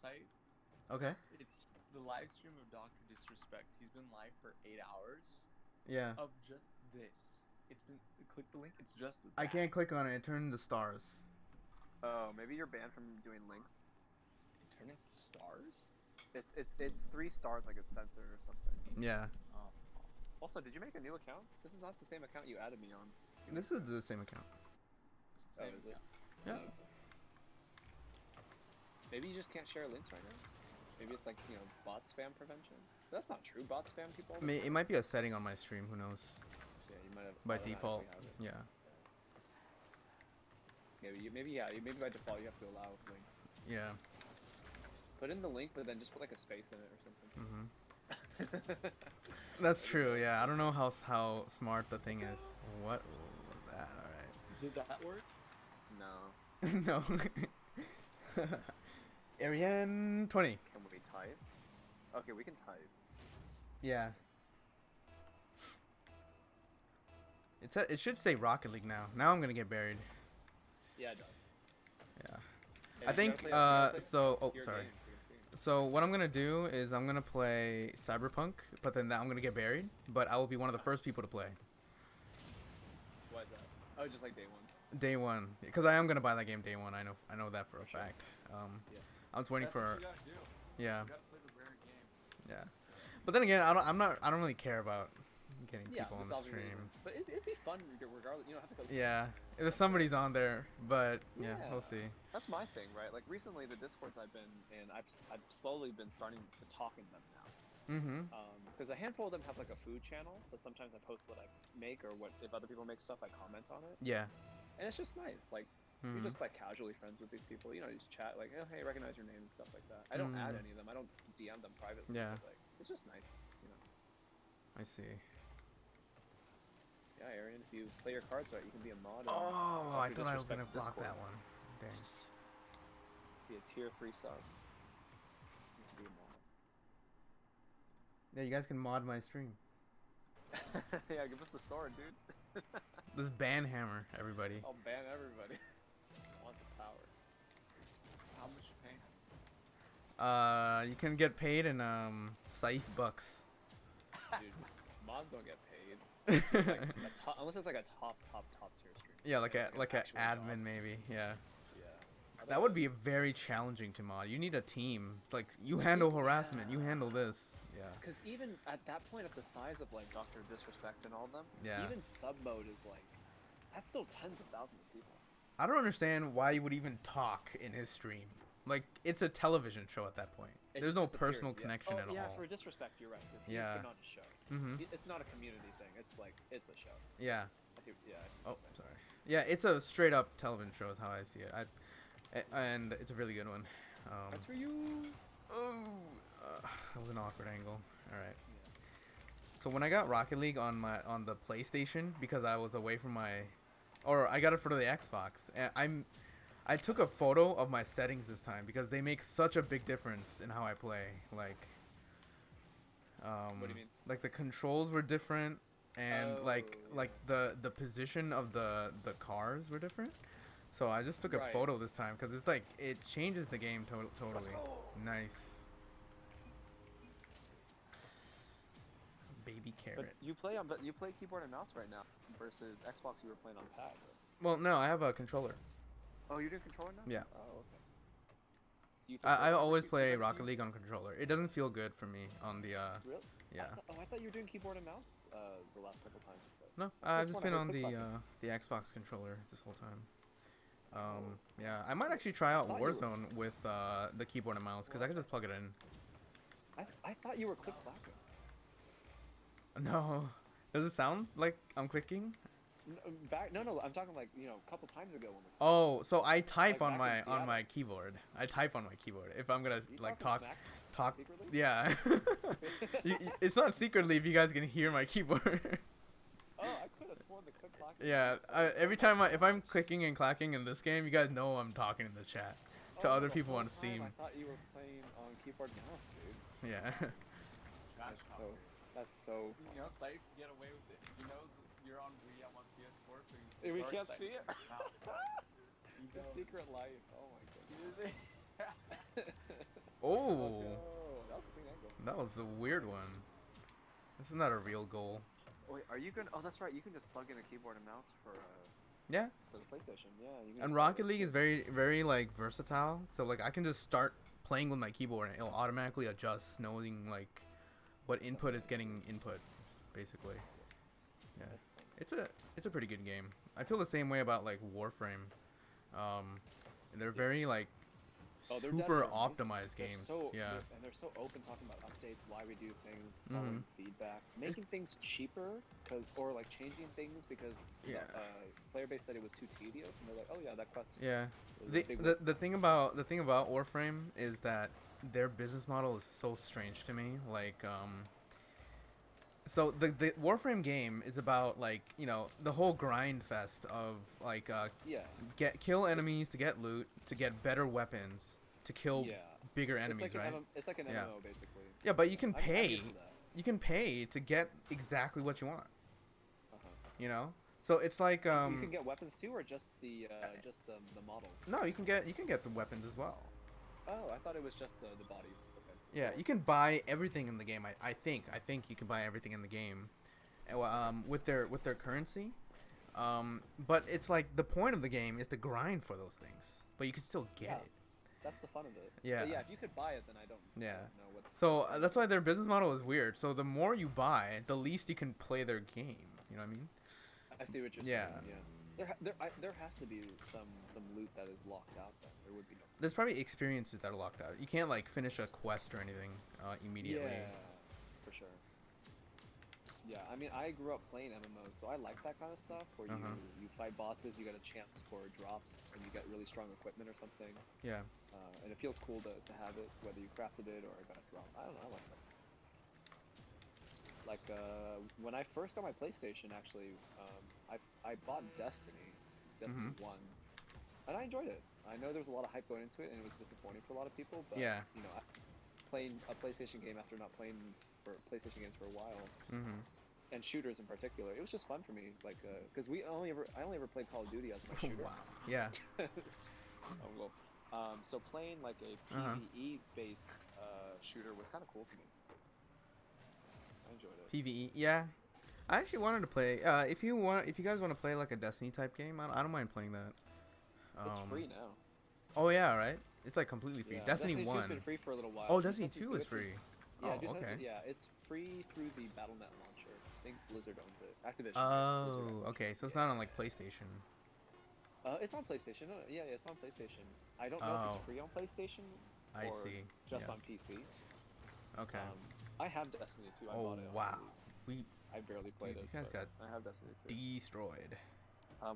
site. Okay. It's the live stream of Doctor Disrespect. He's been live for 8 hours Yeah. of just this. It's been click the link. It's just I that. can't click on it. It turned into stars. Oh, maybe you're banned from doing links. It turned into stars. It's 3 stars, like it's censored or something. Yeah. Oh, Also, did you make a new account? This is not the same account you added me on. This is the same account. same is it? Yeah. Maybe you just can't share links right now. Maybe it's like, bot spam prevention. That's not true. Bot spam people. It might be a setting on my stream. Who knows? Yeah, you might have. By automatically default. have it. Yeah. Maybe by default you have to allow links. Yeah. Put in the link, but then just put like a space in it or something. That's true. Yeah. I don't know how smart the thing is. What was that? All right. did that work? No. No. Ariane 20. Can we type? Okay, we can type. Yeah. It should say Rocket League now. Now I'm gonna get buried. Yeah, it does. Yeah. Hey, I you think gotta play- you so. gotta Oh, play sorry. games against games. So what I'm gonna do is I'm gonna play Cyberpunk, but then I'm gonna get buried. But I will be one of the first people to play Why is that? Oh, just like day one. day one, because I am gonna buy that game day one. I know that for a Sure. fact. Yeah. I was waiting That's for. what you gotta do. Yeah. You gotta play the rare games. Yeah. But then again, I don't really care about getting Yeah, people on that's the all we really stream. do. But it'd be fun regardless. You don't have to go. Yeah. There's somebody's on there, but yeah, Yeah. we'll see. That's my thing, right? Like recently, the discords I've been in, I've slowly been starting to talk in them now. Mm-hmm. Because a handful of them have like a food channel, so sometimes I post what I make or what if other people make stuff, I comment on it, Yeah. and it's just nice. Like you're Mhm. just like casually friends with these people. You just chat like, oh hey, recognize your name and stuff like that. I don't add any of them. I don't DM them privately. Yeah. But, like it's just nice. I see. Yeah, Arian, if you play your cards right, you can be a mod. Oh, I Dr. thought I was gonna Disrespect's block Discord. that one. Dang. Be a tier 3 sub. You can be a Yeah, you guys can mod my stream. mod. Yeah, give us the sword, dude. This ban hammer, everybody. I'll ban everybody. I want the power. How much you paying us? You can get paid in Saif bucks. Dude, mods don't get paid. Unless it's like a top tier stream. Yeah, like It's an actual admin job. maybe. Yeah. Yeah. That would be very challenging to mod. You need a team. It's like you handle harassment, you handle this. Yeah. Because even at that point, at the size of like Doctor Disrespect and all of them, Yeah. even sub mode is like, that's still tens of thousands of people. I don't understand why you would even talk in his stream. Like it's a television show at that point. It There's just no disappeared, personal yeah. connection at Yeah, all. for Disrespect, you're right. He's Yeah. putting on a show. Mhm. It's not a community thing. It's like, it's a show. Yeah. I see, yeah. I see Oh, what you're saying. sorry. Yeah, it's a straight up television show is how I see it. And it's a really good one. That's for you. Oh, that was an awkward angle. All right. Yeah. So when I got Rocket League on the PlayStation because I was away from I got it for the Xbox. And I took a photo of my settings this time because they make such a big difference in how I play. Like, What do you mean? like the controls were different, and Oh, like yeah. the position of the cars were different. So I just took a Right. photo this time because it's like it changes the game totally. go. Nice. Baby But carrot. you play keyboard and mouse right now versus Xbox. You were playing on pad. Right? Well, no, I have a controller. Oh, you're doing controller now? Yeah. Oh, okay. You I always keyboard play and Rocket mouse? League on controller. It doesn't feel good for me on the Really? yeah. I thought you were doing keyboard and mouse the last couple times you played. No, I I've just just wanna been on hit click the Xbox controller this whole time. Yeah, I might actually try out thought you were- Warzone with the keyboard and mouse because I can just plug it in. I thought you were click clacking. No, does it sound like I'm clicking? No, I'm talking like a couple times ago when we. Oh, so I type Like on back in my Seattle. keyboard. I type on my keyboard if I'm gonna You like talking talk smack talk. secretly? Yeah, it's not secretly if you guys can hear my keyboard. Oh, I could have sworn the click clacking. Yeah, every time if I'm clicking and clacking in this game, you guys know I'm talking in the chat to Oh, other the people whole on time Steam. I thought you were playing on keyboard and mouse, dude. Yeah. That's so. That's so. Safe can get away with it. He knows you're on Wii, I'm on PS4, so Hey, we start can't Safe. see it. Now, of course. He The knows. secret life. Oh my goodness. Yeah. Oh, That was a clean angle. that was a weird one. This is not a real goal. Wait, are you gonna? Oh, that's right. You can just plug in a keyboard and mouse Yeah, for the PlayStation. Yeah, you can and just play Rocket it. League is very like versatile. So like I can just start playing with my keyboard and it'll automatically adjust, knowing like what input is getting input, basically. Yeah, it's a pretty good game. I feel the same way about like Warframe. They're very like Oh, their super devs are amazing. optimized games. Yeah. And they're so open talking about updates, why we do things, following feedback, making things cheaper, or like changing things because Yeah. player base said it was too tedious, and they're like, oh yeah, that quest. Yeah. is a The, big the waste the of thing about Warframe is that their business model is so strange to me. Like so the Warframe game is about like, you know, the whole grind fest of like Yeah. kill enemies to get loot, to get better weapons, to kill Yeah. bigger It's enemies, like right? it's like an Yeah. MMO basically. Yeah, but you can I'm pay. used to that. You can pay to get exactly what you want, Uh-huh. you know? So it's like You can get weapons too, or just the models. no, you can get the weapons as well. Oh, I thought it was just the bodies. Okay. Yeah, you can buy everything in the game. I think you can buy everything in the game, with their currency. But it's like the point of the game is to grind for those things, but you can still get Yeah. it. That's the fun of it. Yeah. But yeah, if you could buy it, then I don't Yeah. know what. So that's why their business model is weird. So the more you buy, the least you can play their game. You know what I mean? I see what you're Yeah. saying. Yeah. There has to be some loot that is locked out. Then there would be no. There's probably experiences that are locked out. You can't like finish a quest or anything immediately. Yeah, for sure. Yeah, I mean, I grew up playing MMOs, so I like that kind of stuff where you fight bosses, you get a chance for drops, and you get really strong equipment or something. Yeah. And it feels cool to have it, whether you crafted it or got a drop. I don't know, I like that. Like, when I first got my PlayStation, actually, I bought Destiny 1, and I enjoyed it. I know there was a lot of hype going into it, and it was disappointing for a lot of people, but, Yeah. you know, playing a PlayStation game after not playing for PlayStation games for a while, and shooters in particular, it was just fun for me, like, because I only ever played Call of Duty as my shooter. Wow. Yeah. Oh, well. So playing like a PvE based shooter was kind of cool to me. I enjoyed it. PvE. Yeah. I actually wanted to play. If you guys want to play like a Destiny type game, I don't mind playing that. It's free now. Oh yeah, right. It's like completely free. Yeah, Destiny 2's 1. been free for a little while. Oh, Just Destiny have to 2 do is it through- free. Yeah, Oh, okay. Yeah, it's free through the Battle.net launcher. I think Blizzard owns it. Activision. Oh, Blizzard okay. So it's yeah. not on like PlayStation. It's on PlayStation. No, yeah, it's on PlayStation. I don't know if Oh. it's free on PlayStation I or see. just Yeah. on PC. Okay. I have Destiny 2. I Oh bought it. on wow. release. We I barely played Dude, it. these guys but got I have Destiny 2. destroyed.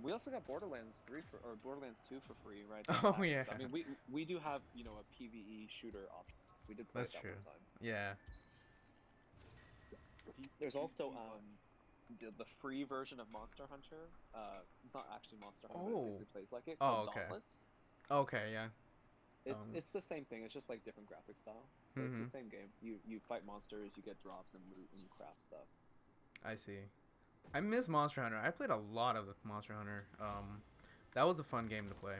We also got Borderlands 3 or Borderlands 2 for free, right? Oh, yeah. So, I mean, we do have, you know, a PvE shooter option. We did play That's it that true. one time. Yeah. There's also the free version of Monster Hunter. Not actually Monster Hunter, but it Oh. basically plays like it. Oh, Called okay. Dauntless. Okay. Yeah. It's the same thing. It's just like different graphic style. But It's the same game. You fight monsters, you get drops and loot, and you craft stuff. I see. I miss Monster Hunter. I played a lot of Monster Hunter. That was a fun game to play.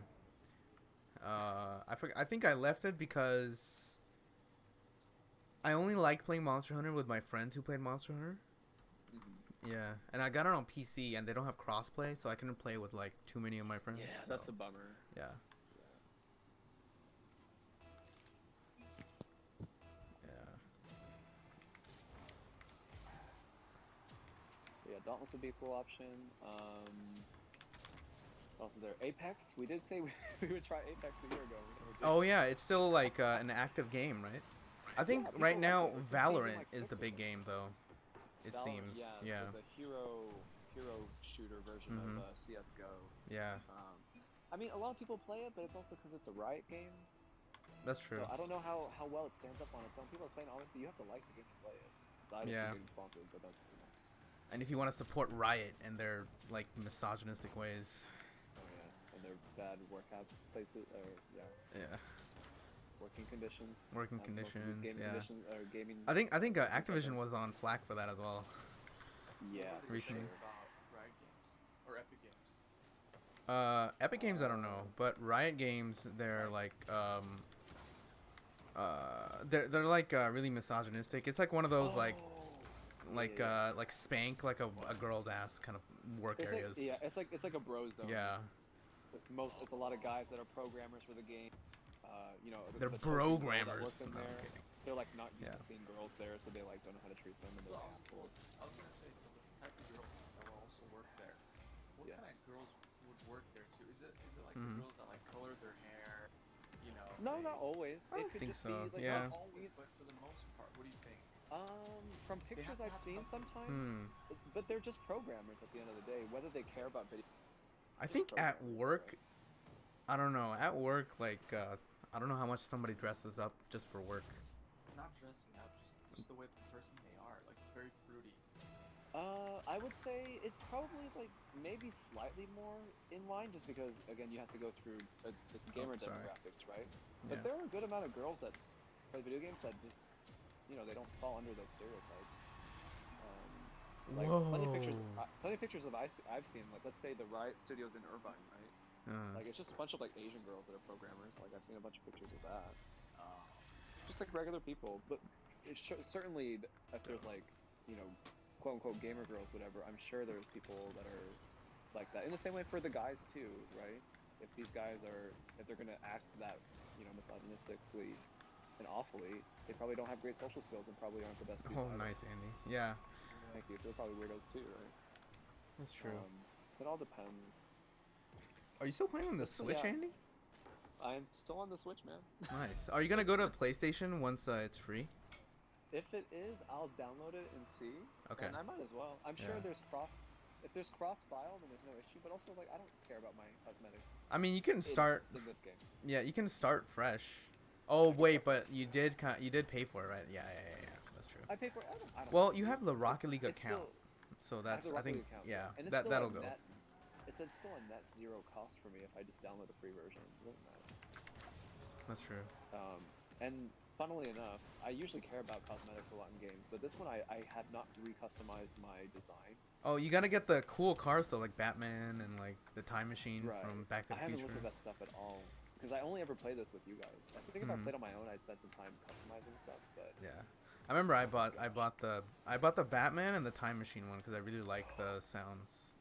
I think I left it because I only liked playing Monster Hunter with my friends who played Monster Hunter. Yeah, and I got it on PC, and they don't have crossplay, so I couldn't play with like too many of my friends. Yeah, so, that's a bummer. yeah. Yeah. Yeah, Dauntless would be a cool option. Also there, Apex. We did say we would try Apex a year ago. We never did. Oh yeah, it's still like an active game, right? I think people right like now it. It's been season, Valorant like, is 6 the or big something. game though. It Valorant, seems. Yeah. The hero shooter version of CS:GO. Yeah. I mean, a lot of people play it, but it's also because it's a Riot game. That's true. So I don't know how well it stands up on its own. People are playing. Honestly, you have to like the game to play it. So I don't Yeah. think it's sponsored, but that's. And if you want to support Riot and their like misogynistic ways. Oh yeah, and their bad workout places, or Yeah. working conditions. Working as most of these conditions, Game yeah. conditions or gaming. I think Activision was on flack for that as well. Yeah. What did they say Recently. about Riot Games or Epic Games? Epic Games I don't know, but Riot Games they're like they're like really misogynistic. It's like one of those like yeah. like spank like a girl's ass kind of work It's like areas. yeah, it's like a bro zone. Yeah. It's a lot of guys that are programmers for the game. You know, They're the token girls that programmers. work in No, I'm there. kidding. They're like not used Yeah. to seeing girls there, so they like don't know how to treat them, and they're Well, assholes. I was gonna say, so the type of girls that will also work there. What Yeah. kind of girls would work there too? Is it like Mhm. the girls that like color their hair? You know. No, they- not always. I It don't could think just so, be like yeah. Not always, but for the most part. What do you think? From have pictures to I've have seen something. sometimes, but they're just programmers at the end of the day. Whether they care about video, I just think at programmers, work, right? I don't know. At work, like I don't know how much somebody dresses up just for work. Not dressing up, just the way the person they are, like very fruity. I would say it's probably like maybe slightly more in line, just because again you have to go through the gamer sorry. demographics, right? Yeah. But there are a good amount of girls that play video games that just, you know, they don't fall under those stereotypes. Like plenty of pictures of I've seen. Like let's say the Riot Studios in Irvine, right? Like it's just a bunch of like Asian girls that are programmers. Like I've seen a bunch of pictures of that. Just like regular people, but certainly if there's like, you know, quote unquote gamer girls, whatever, I'm sure there's people that are like that. In the same way for the guys too, right? If these guys are, if they're gonna act that, you know, misogynistically and awfully, they probably don't have great social skills and probably aren't the best. Oh, nice, Andy. Yeah, Thank you. They're probably weirdos too, right? that's true. It all depends. Are you still playing on the So, Switch, yeah. Andy? I'm still on the Switch, man. Nice. Are you gonna go to PlayStation once it's free? If it is, I'll download it and see. Okay. And I might as well. I'm sure Yeah. if there's cross file, then there's no issue. But also, like, I don't care about my cosmetics I mean, you can start. in this game. Yeah, you can start fresh. Oh wait, but you did pay for it, right? Yeah. That's true. I pay for it. I don't Well, you have the Rocket League it's account, still- so that's have the I Rocket think League account, yeah And it's that still that'll a go. It's still a net zero cost for me if I just download the free version. It doesn't matter. That's true. And funnily enough, I usually care about cosmetics a lot in games, but this one I have not recustomized my design. Oh, you gotta get the cool cars though, like Batman and like the Time Machine from Back to I the haven't Future. looked at that stuff at all because I only ever play this with you guys. I think if I Mhm. played on my own, I'd spend some time customizing stuff. But Yeah, I remember I bought the Batman and the Time Machine one because I really like the sounds,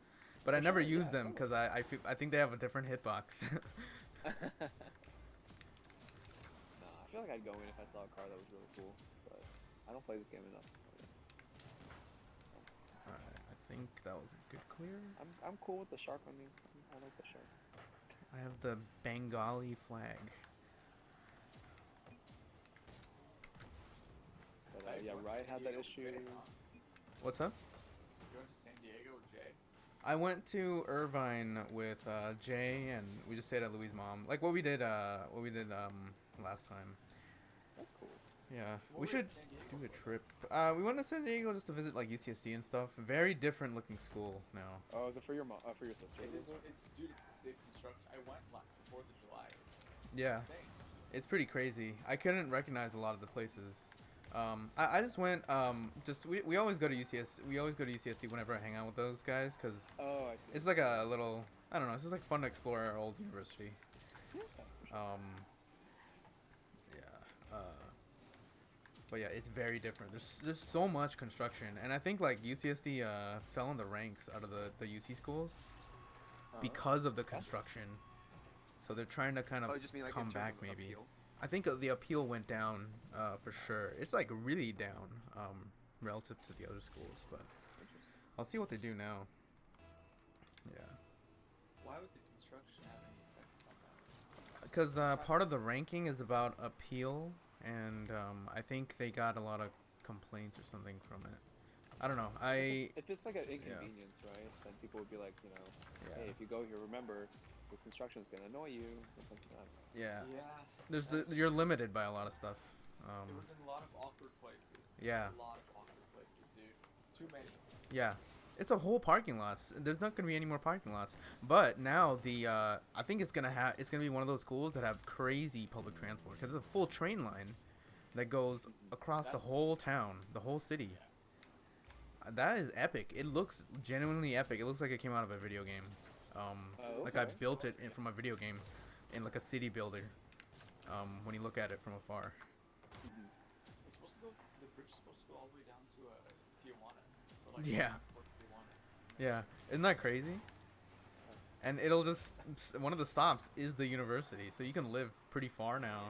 but I For never sure, used yeah, them because I think they have a different hitbox. Nah, I feel like I'd go in if I saw a car that was really cool, but I don't play this game enough. Alright, I think that was a good clear. I'm cool with the shark on me. I like the shark. I have the Bengali flag. But Besides, yeah, you went to Riot San had that Diego issue. today, huh? What's up? You went to San Diego with Jay? I went to Irvine with Jay, and we just stayed at Louis' mom, like what we did last time. That's cool. Yeah, What we were you should in San Diego do a for? trip. We went to San Diego just to visit like UCSD and stuff. Very different looking school now. Oh, is it for your mom? For your sister? It is. is it? It's dude. It's the construction. I went like 4th of July. It's Yeah, insane. it's pretty crazy. I couldn't recognize a lot of the places. I just went. We always go to We always go to UCSD whenever I hang out with those guys because Oh, I see. it's like a little. I don't know. It's just like fun to explore our old university. Yeah, for sure. Yeah. But yeah, it's very different. There's so much construction, and I think like UCSD fell in the ranks out of the UC schools because of the construction. So they're trying to kind of Oh, you just mean like come in terms back of maybe. appeal? I think the appeal went down for sure. It's like really down relative to the other schools, but I'll see what they do now. Yeah. Why would the construction have any effect on that? Because part of the ranking is about appeal, and I think they got a lot of complaints or something from it. I don't know. If it's like an inconvenience, right? Then people would be like, you know, Yeah. hey, if you go here, remember, this construction is gonna annoy you. Or something like that. Yeah. Yeah. You're limited by a lot of stuff. It was in a lot of awkward places. Yeah. A lot of awkward places, dude. Too many. Yeah. It's a whole parking lots. There's not gonna be any more parking lots. But now I think it's gonna be one of those schools that have crazy public transport because it's a full train line that goes across the That's- whole town, the whole city. Yeah. That is epic. It looks genuinely epic. It looks like it came out of a video game. Like I Okay. built it from a video game, in like a city builder. When you look at it from afar. The bridge is supposed to go all the way down to Tijuana. Or like Yeah. Port Tijuana. Yeah, isn't that crazy? And it'll just one of the stops is the university, so you can live pretty far now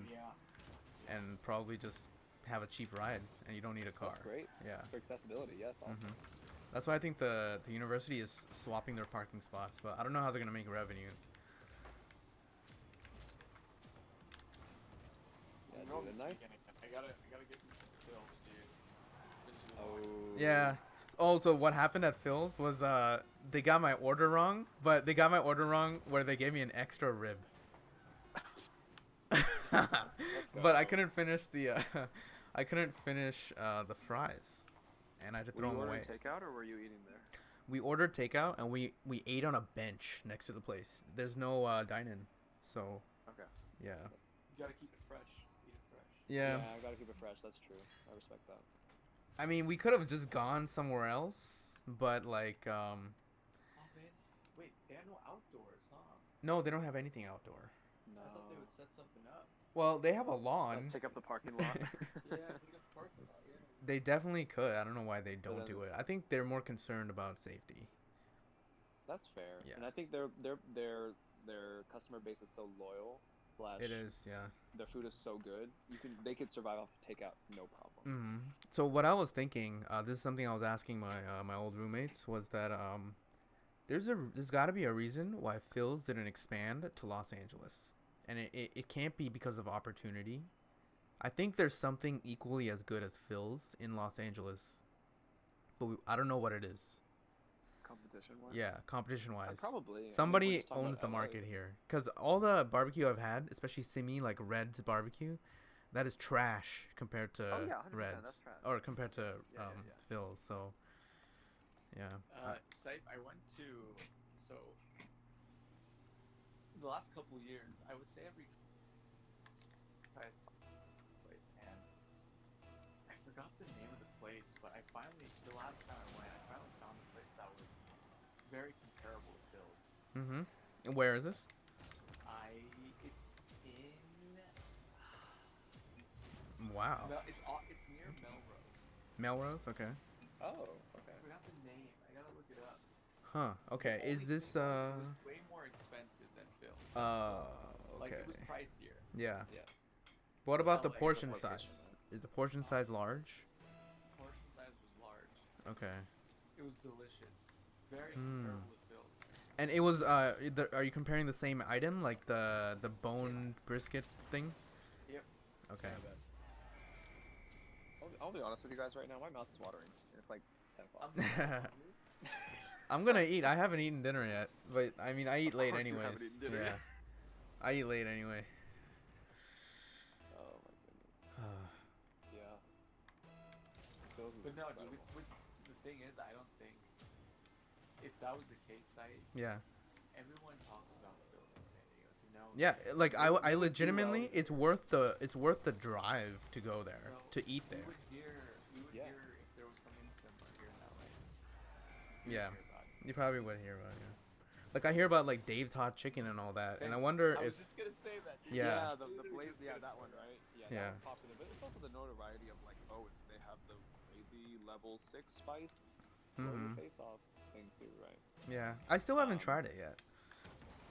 Yeah. and probably just have a cheap ride, and you don't need a car. That's great Yeah. for accessibility. Yeah, it's awesome. hmm That's why I think the university is swapping their parking spots, but I don't know how they're gonna make revenue. Yeah, I'm dude, this a nice. weekend again. I gotta get me some pills, dude. It's been too long. Oh. Yeah. Oh, so what happened at Phil's was they got my order wrong, but they got my order wrong where they gave me an extra rib. But I go. couldn't finish the I couldn't finish the fries, and I had to Were throw you them away. ordering takeout or were you eating there? We ordered takeout and we ate on a bench next to the place. There's no dine-in, so Okay. yeah. You gotta keep it fresh. Eat it fresh. Yeah. I gotta keep it fresh. That's true. I respect that. I mean, we could have just gone somewhere else, but like Oh man, wait, they have no outdoors, huh? no, they don't have anything outdoor. No. I thought they would set something up. Well, they have a lawn. Take up the parking lot. Yeah, take up the parking lot. Yeah. They definitely could. I don't know why they don't then- do it. I think they're more concerned about safety. That's fair. Yeah. And I think their customer base is so loyal. Slash, It is, yeah. their food is so good. They could survive off takeout, no problem. So what I was thinking, this is something I was asking my old roommates, was that there's got to be a reason why Phil's didn't expand to Los Angeles, and it can't be because of opportunity. I think there's something equally as good as Phil's in Los Angeles, but I don't know what it is. Competition wise. Yeah, competition wise. Probably. I mean, we're Somebody just talking owns the about LA. market here, because all the barbecue I've had, especially Simi, like Red's barbecue, that is trash compared to Oh, yeah, 100%, Red's, that's trash. or compared to Yeah. Phil's. So yeah. Sipe, I went to, so the last couple years, I would say every place, and I forgot the name of the place, but the last time I went, I finally found a place that was very comparable to Phil's. Where is this? It's in, Wow. it's near Melrose. Melrose. Okay. Oh, I okay. forgot the name. I gotta look it up. Huh. Okay. The Is only this thing was it was way more expensive than Phil's. Like okay. it was pricier. Yeah. Yeah. What about the LA, the portion location, size? Is the portion size large? Portion size was large. Okay. It was delicious. Very Mm. comparable with Phil's. And it was are you comparing the same item, like the boned brisket thing? Yep. Okay. I'll be honest with you guys right now. My mouth is watering. It's like 10 o'clock. I'm gonna eat. I haven't eaten dinner yet, but I mean I eat late course you anyways. haven't eaten dinner Yeah. yet. I eat late anyway. Oh my goodness. Yeah. Phil's is But no, dude, incredible. the thing is, I don't think if that was the case, Yeah. everyone talks about Phil's in San Diego. To know, Yeah, like I They would do legitimately, well. it's worth the drive to go there, So, to eat there. We would Yeah. hear if there was something similar here in LA. Yeah. Hear about it. You probably would hear about it. Yeah. Like I hear about like Dave's Hot Chicken and all that, and I Thanks. wonder I if was just gonna say that. Dude. Yeah. the Literally blaze, just yeah, gonna that say one, right? Yeah, Yeah. that one's popular, but it's also the notoriety of like, they have the crazy level 6 spice, blow your Mhm. face off thing too, right? Yeah, I still haven't Um, tried it yet.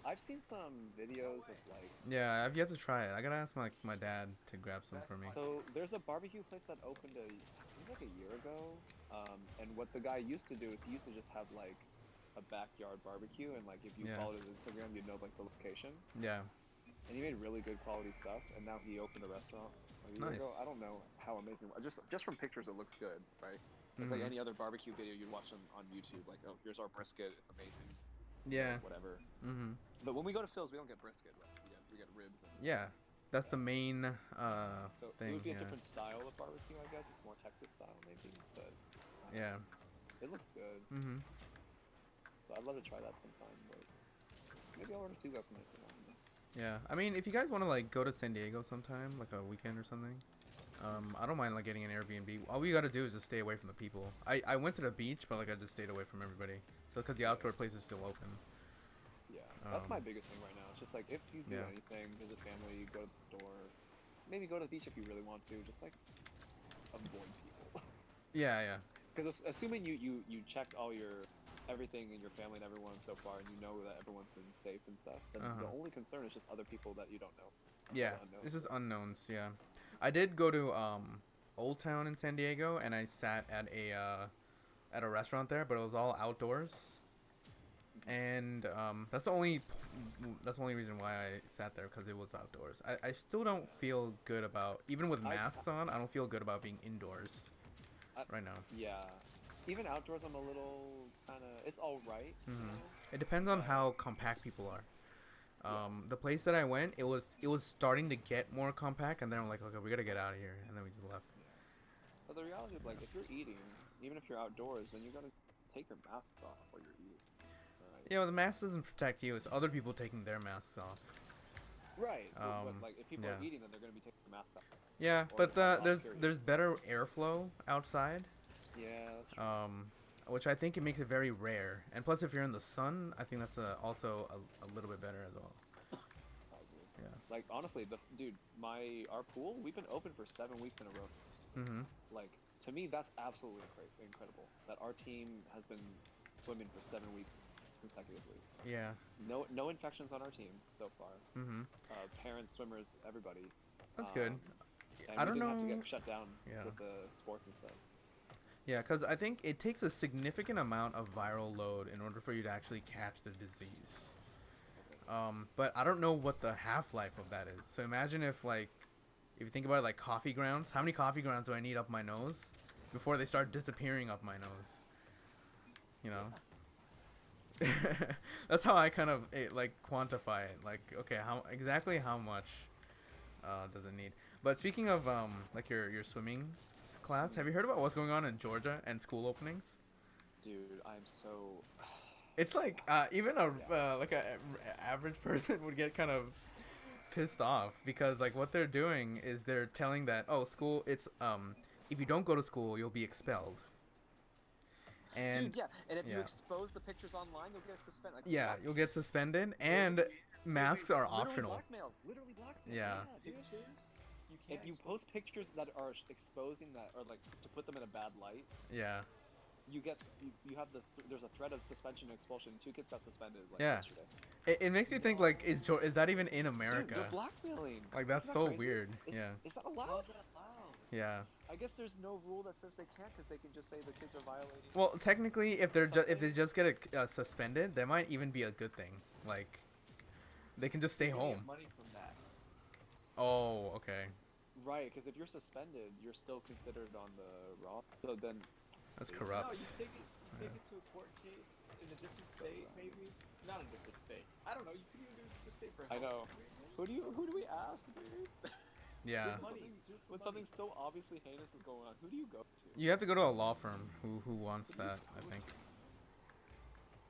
I've seen some videos of like, Yeah, I've yet to try it. I gotta ask my dad to grab some for me. so there's a barbecue place that opened I think like a year ago, and what the guy used to do is he used to just have like a backyard barbecue, and like if you Yeah. followed his Instagram, you'd know like the location. Yeah. And he made really good quality stuff, and now he opened a restaurant a year Nice. ago. I don't know how amazing. Just from pictures, it looks good, right? It's like Mhm. any other barbecue video you'd watch on YouTube. Like, oh, here's our brisket. It's amazing. Yeah. Whatever. Mhm. But when we go to Phil's, we don't get brisket. Right? We get ribs. And, Yeah, that's the main So it thing. would be a Yeah. different style of barbecue, I guess. It's more Texas style, maybe. But Yeah. it looks good. Mhm. So I'd love to try that sometime. But maybe I'll order two guys from it. Yeah. I mean, if you guys want to like go to San Diego sometime, like a weekend or something, I don't mind like getting an Airbnb. All we gotta do is just stay away from the people. I went to the beach, but like I just stayed away from everybody. So because the outdoor place is still open. Yeah, that's my Um, biggest thing right now. It's just like if you do yeah. anything, visit family, go to the store, maybe go to the beach if you really want to. Just like avoid people. Yeah, yeah. Because assuming you checked all your everything in your family and everyone so far, and you know that everyone's been safe and stuff, then the Uh-huh. only concern is just other people that you don't know. Yeah, Or unknowns, this is right? unknowns. Yeah, I did go to Old Town in San Diego, and I sat at a restaurant there, but it was all outdoors, and that's the only reason why I sat there, because it was outdoors. I still don't feel good about, even with I, masks on. I don't feel good about being indoors I right now. yeah, even outdoors I'm a little kind of it's all right, you Hmm. know, It depends on but how compact people are. yeah. The place that I went, it was starting to get more compact, and then I'm like, okay, we gotta get out of here, and then we just left. Yeah. But the reality is, like, Yeah. if you're eating, even if you're outdoors, then you gotta take your mask off while you're eating. Right. Yeah, well, the mask doesn't protect you. It's other people taking their masks off. Right. But Um, like, if people are yeah, eating, then they're gonna be taking their masks off, yeah, or but just have it off. Period. there's better airflow outside, Yeah, that's true. um, which I think it makes it very rare. And plus, if you're in the sun, I think that's also a little bit better as well. Probably. Yeah. Like, honestly, the dude, our pool, we've been open for 7 weeks in a row. Mhm. Like, to me, that's absolutely incredible. That our team has been swimming for 7 weeks consecutively. Yeah. No infections on our team so far. Mhm. Parents, swimmers, everybody. That's good. And I we don't didn't have to get know. shut down Yeah. with the sports and stuff. Yeah, because I think it takes a significant amount of viral load in order for you to actually catch the disease. Okay. But I don't know what the half life of that is. So imagine if you think about it, like coffee grounds. How many coffee grounds do I need up my nose before they start disappearing up my nose? You know. Yeah. That's how I kind of like quantify it. Like, okay, how much does it need? But speaking of like your swimming class, have you heard about what's going on in Georgia and school openings? Dude, I'm so. It's like even Yeah. like a average person would get kind of pissed off, because like what they're doing is they're telling that, oh, school, it's if you don't go to school, you'll be expelled. Dude, And yeah, and if you yeah, expose the pictures online, you'll get suspended. Like, yeah, what? you'll get suspended, and Literally, masks are Literally optional. blackmail. Literally blackmail. Yeah. Yeah, dude. pictures. You If can't you expose post pictures that are exposing that, or like to put them in a bad light, Yeah. you have there's a threat of suspension and expulsion. 2 kids got suspended like Yeah. yesterday. It makes me think, like, is that even in Dude, they're America? blackmailing. Like, that's Isn't that so crazy? weird. Is, Yeah. is that How's allowed? that allowed? Yeah. I guess there's no rule that says they can't, because they can just say the kids are violating. Well, technically, if if Something? they just get suspended, that might even be a good thing. Like, they can just stay You're gonna home. get money from that. Oh, okay. Right, because if you're suspended, you're still considered on the raw. So then, That's see, No, corrupt. you take it to a court case in a different state, maybe. Not a different state. I don't know. You could even do the state for I health know. reasons. Who do we ask, dude? Yeah. Get money. Something- Sue for when money. something so obviously heinous is going on, who do you go to? You have to go to a law firm who wants Who do you that, I go think. to?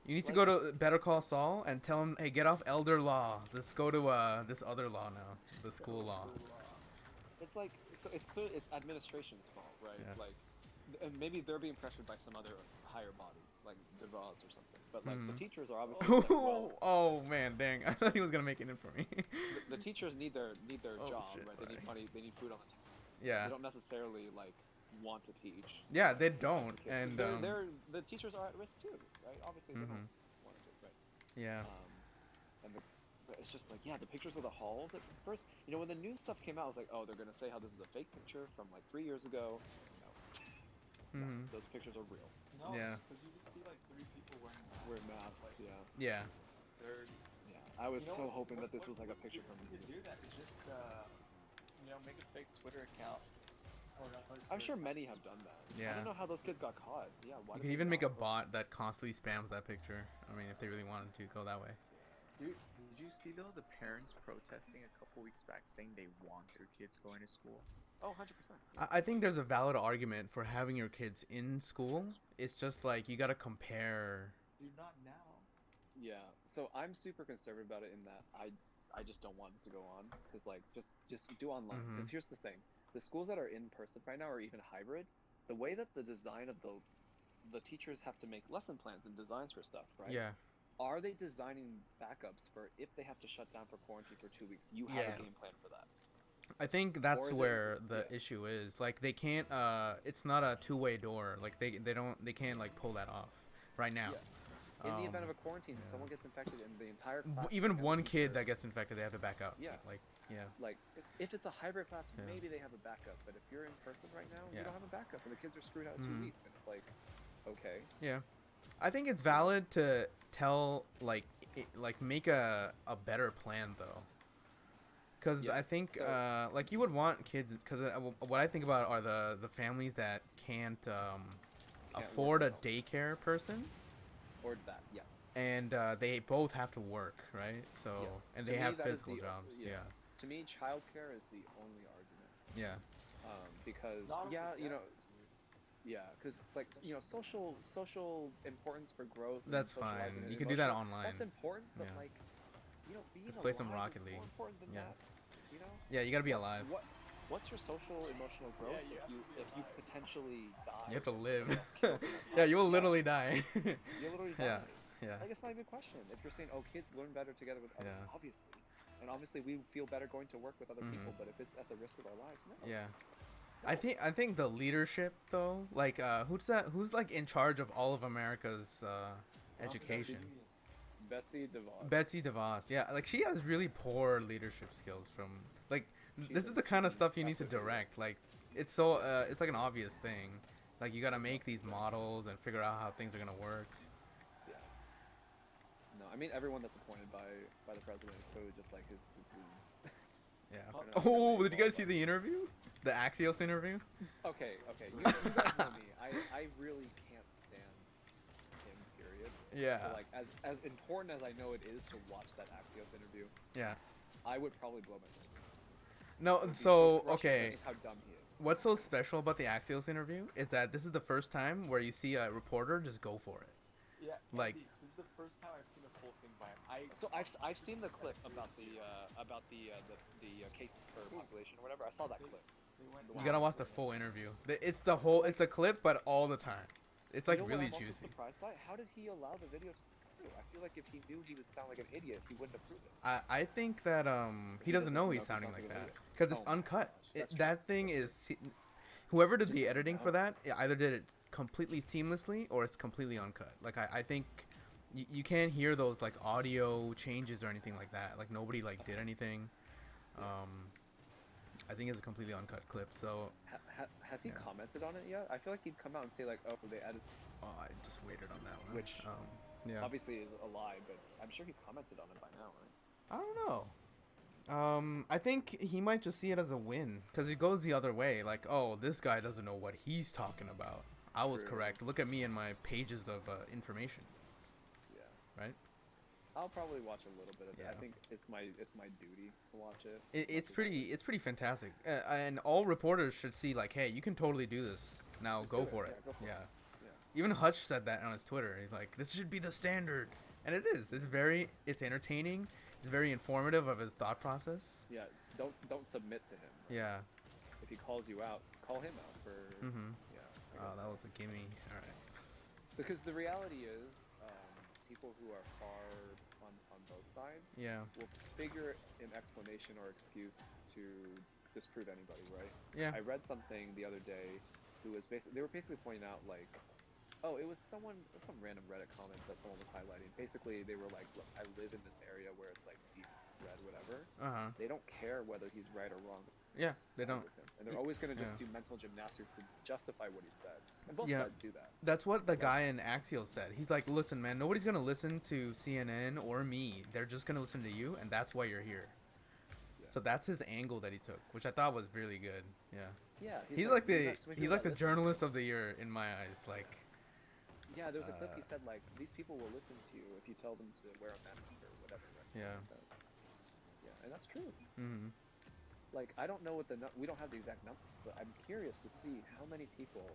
You need to Like, go to Better Call Saul and tell him, hey, get off elder law. Let's go to this other law now, the school law. it's like, so it's clear it's administration's fault, right? Yeah. Like, and maybe they're being pressured by some other higher body, like DeVos or something. But like the Mhm. teachers are obviously like, well, Oh man, dang! I thought he was gonna make it in for me. the teachers need their Oh, job, shit, right? sorry. They need money, they need food on the table. Yeah, They don't necessarily like want to teach. yeah, they the don't, kids. 'Cause and they're the teachers are at risk too, right? Obviously they Mhm. don't want to, right? yeah, And but it's just like, yeah, the pictures of the halls at first, when the new stuff came out, I was like, oh, they're gonna say how this is a fake picture from like 3 years ago. No, Mhm. those pictures are real. No, Yeah. because you would see like 3 people wearing masks. Wear masks, Like, yeah. yeah. they're. Yeah, I was You know so what- hoping what- that this was what- like a what's picture good from. to do that is just make a fake Twitter account. I'm sure many have done that. I Yeah. don't know how those kids got caught. Yeah, why? You did can they even make a not? bot that constantly spams that picture. I mean, if they really wanted to go that way. Dude, did you see though the parents protesting a couple weeks back saying they want their kids going to school? Oh, 100%. I think there's a valid argument for having your kids in school. It's just like you gotta compare. Dude, not now. Yeah. So I'm super conservative about it in that I just don't want it to go on, because like just do online. Mhm. Because here's the thing: the schools that are in person right now, or even hybrid, the way that the design of the teachers have to make lesson plans and designs for stuff, right? Yeah. Are they designing backups for if they have to shut down for quarantine for 2 weeks? You have Yeah. a game plan for that. I think Or that's is it- where the yeah. issue is. Like they can't. It's not a two-way door. Like they can't like pull that off right now. Yeah. In the event of a quarantine, yeah. someone gets infected and the entire class. Even and the one kid teacher- that gets infected, they have to back up. Yeah. Like yeah. Like, if it's a hybrid class, Yeah. maybe they have a backup. But if you're in person right now, Yeah. you don't have a backup, and the kids are screwed out in Mhm. 2 weeks. And it's like, okay. Yeah, I think it's valid to tell like make a better plan though, because Yeah, I think so- like you would want kids because what I think about are the families that can't work afford a at all. daycare person Or that, yes. and they both have to work, right? So Yes. and To they me, have that is physical the- jobs. yeah. Yeah, To me, childcare is the only argument. yeah, Because Not only yeah, you that, know, yeah, because like you know, social importance for growth. and that's socializing fine. and You can do that emotional- online. That's important, but Yeah. like, you know, being Just play some alive Rocket is League. more important than Yeah. that. You know. Yeah, you gotta be What's- alive. What's your social emotional growth you have to be if you alive. potentially die? You have to or live. somebody else kills you in a Yeah, you will fight? literally die. You literally Yeah. die. Yeah. Like, it's not even a question. If you're saying, oh, kids learn better together with others, Yeah. obviously. And obviously we feel better going to work with other Mhm. people, but if it's at the risk of our lives, no. Yeah. No. I think the leadership though, like who's like in charge of all of America's education? Betsy DeVos. Betsy DeVos. Yeah, like she has really poor leadership skills from like this is a- the kind of she's stuff you need to absolutely direct. Like it's it's like an obvious thing. Like you got to make these models and figure out how things are going to work. Yeah. No, I mean everyone that's appointed by the president is clearly just like his wing. Yeah. not Oh, really did you guys see qualified. the interview? The Axios interview? Okay, you guys know me. I really can't stand him. Period. Yeah. So like as important as I know it is to watch that Axios interview, Yeah. I would probably blow my phone. No, It would be so frustrating okay. Just how dumb he is. What's so special about the Axios interview is that this is the first time where you see a reporter just go for it. Yeah, Like- Andy, this is the first time I've seen a full thing by him. So I've seen the clip about the cases per population or whatever. I saw that clip. They went You gotta watch the full interview. It's the clip, but all the time. It's like You know what really I'm also juicy. surprised by? How did he allow the video to through? I feel like if he knew he would sound like an idiot, he wouldn't approve it. I think that he doesn't know he's sounding like that because it's Oh my uncut. gosh, that's true. That thing is whoever did Just the doesn't editing know. for that either did it completely seamlessly or it's completely uncut. Like I think you can't hear those like audio changes or anything like that. Like nobody like did anything. I think it's a completely uncut clip. So Has he Yeah. commented on it yet? I feel like he'd come out and say like, oh, they added, I just waited on that one. Which, yeah. obviously is a lie, but I'm sure he's commented on it by now, right? I don't know. I think he might just see it as a win because it goes the other way. Like, oh, this guy doesn't know what he's talking about. I was True. correct. Look at me and my pages of information. Yeah. Right? I'll probably watch a little bit of it. I Yeah. think it's my duty to watch it. It's pretty fantastic. And all reporters should see like, hey, you can totally do this. Now Just go do it. for Yeah, it. go for it. Yeah. Yeah. Even Hutch said that on his Twitter. He's like, this should be the standard. And it is. It's entertaining. It's very informative of his thought process. Yeah. Don't submit to him. right? Yeah. If he calls you out, call him out for. Mhm. Yeah. I Oh, guess. that was a gimme. All right. Because the reality is, people who are far on both sides Yeah. will figure an explanation or excuse to disprove anybody, right? Yeah. I read something the other day who was they were basically pointing out like, oh, it was some random Reddit comment that someone was highlighting. Basically, they were like, look, I live in this area where it's like deep red, whatever. Uh-huh. They don't care whether he's right or wrong. Yeah, they side don't. with him. And they're always going to just Yeah. do mental gymnastics to justify what he said. And both Yeah. sides do that. That's what the guy in Axios said. He's like, listen, man, nobody's going to listen to CNN or me. They're just going to listen to you, and that's why you're here. Yeah. So that's his angle that he took, which I thought was really good. Yeah. Yeah. He's like "You're the not supposed to he's do like that. the Listen." journalist of the year in my eyes. Like, Yeah, there was a clip he Uh, said like, these people will listen to you if you tell them to wear a mask or whatever. Right? Yeah. Yeah, and that's true. hmm Like, I don't know what we don't have the exact number, but I'm curious to see how many people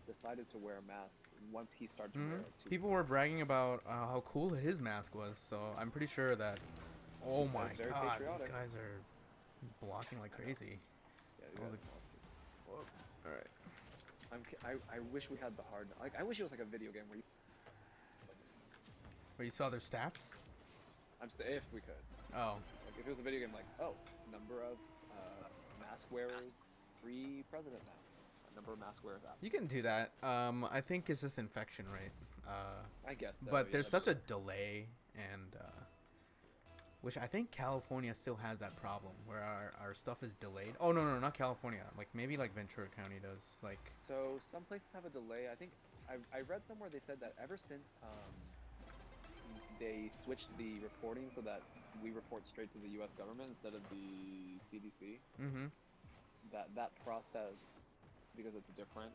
decided to wear a mask once he started to wear it. too. people were bragging about how cool his mask was. So I'm pretty sure that. Oh He my sounds very God, these patriotic. guys are blocking like crazy. Yeah, all you the- guys All right. I wish we had the hard. Like, I wish it was like a video game where you. Where you saw their stats? If we could. Oh. Like, if it was a video game, like, oh, number of mask wearers, free president mask. A number of mask wearers out. You can do that. I think it's just infection rate. I guess so. But there's yeah, such a just- delay, and which I think California still has that problem where our stuff is delayed. Oh no, not California. Like maybe like Ventura County does. Like So some places have a delay. I think I read somewhere they said that ever since they switched the reporting so that we report straight to the U.S. government instead of the CDC. mm-hmm. That process, because it's different,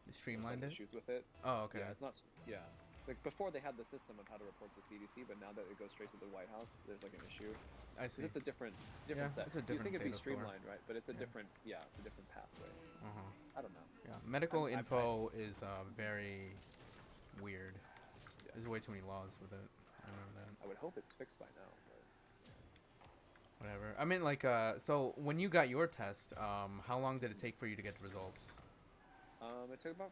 there's Streamlined some it. issues with it. Oh okay. Yeah, it's not. Yeah, like before they had the system of how to report to the CDC, but now that it goes straight to the White House, there's like an issue. I see. It's a different Yeah, set. it's a different You think it'd be data store. streamlined, right? But it's a Yeah. different. Yeah, it's a different pathway. Uh-huh. I don't know. Yeah, medical I- info is very weird. Yeah. There's way too many laws with it. I remember that. I would hope it's fixed by now. But Whatever. I mean, like, so when you got your test, how long did it take for you to get the results? it took about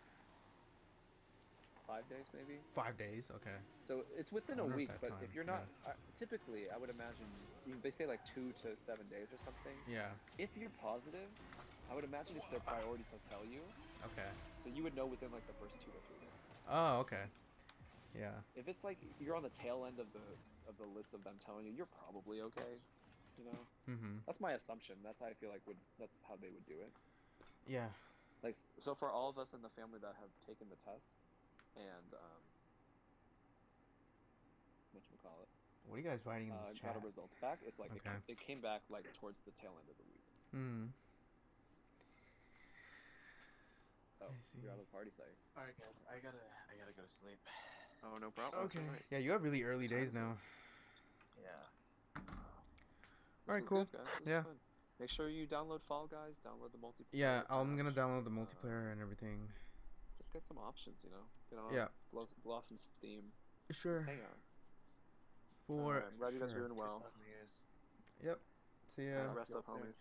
5 days, maybe. 5 days. Okay. So it's within a wonder if week. that But time- if you're not, typically, I would imagine they say like 2 to 7 days or something. Yeah. If you're positive, I would imagine it's their priority to tell you. Okay. So you would know within like the first 2 or 3 days. Oh, okay. Yeah. If it's like you're on the tail end of the list of them telling you, you're probably okay. You know, Mm-hmm. that's my assumption. That's how I feel like that's how they would do it. Yeah. Like so for all of us in the family that have taken the test and whatchamacallit, What are you guys writing in this got chat? our results back. It's like Okay. it came back like towards the tail end of the week. Hmm. Oh, I see. you're out of the party site. All right, guys. I gotta go to sleep. Oh, no problem. Okay. Yeah, you have really early days now. Yeah. Alright, cool. Yeah. Make sure you download Fall Guys, download the multiplayer. Yeah, I'm gonna patch, download the multiplayer and everything. Just get some options, you know. Get on, Yeah. blow off some steam. Sure. Just hang out. For I'm glad you guys are sure. doing well. Good talking to you guys. Yep. See ya. Rest See you up, soon. homies.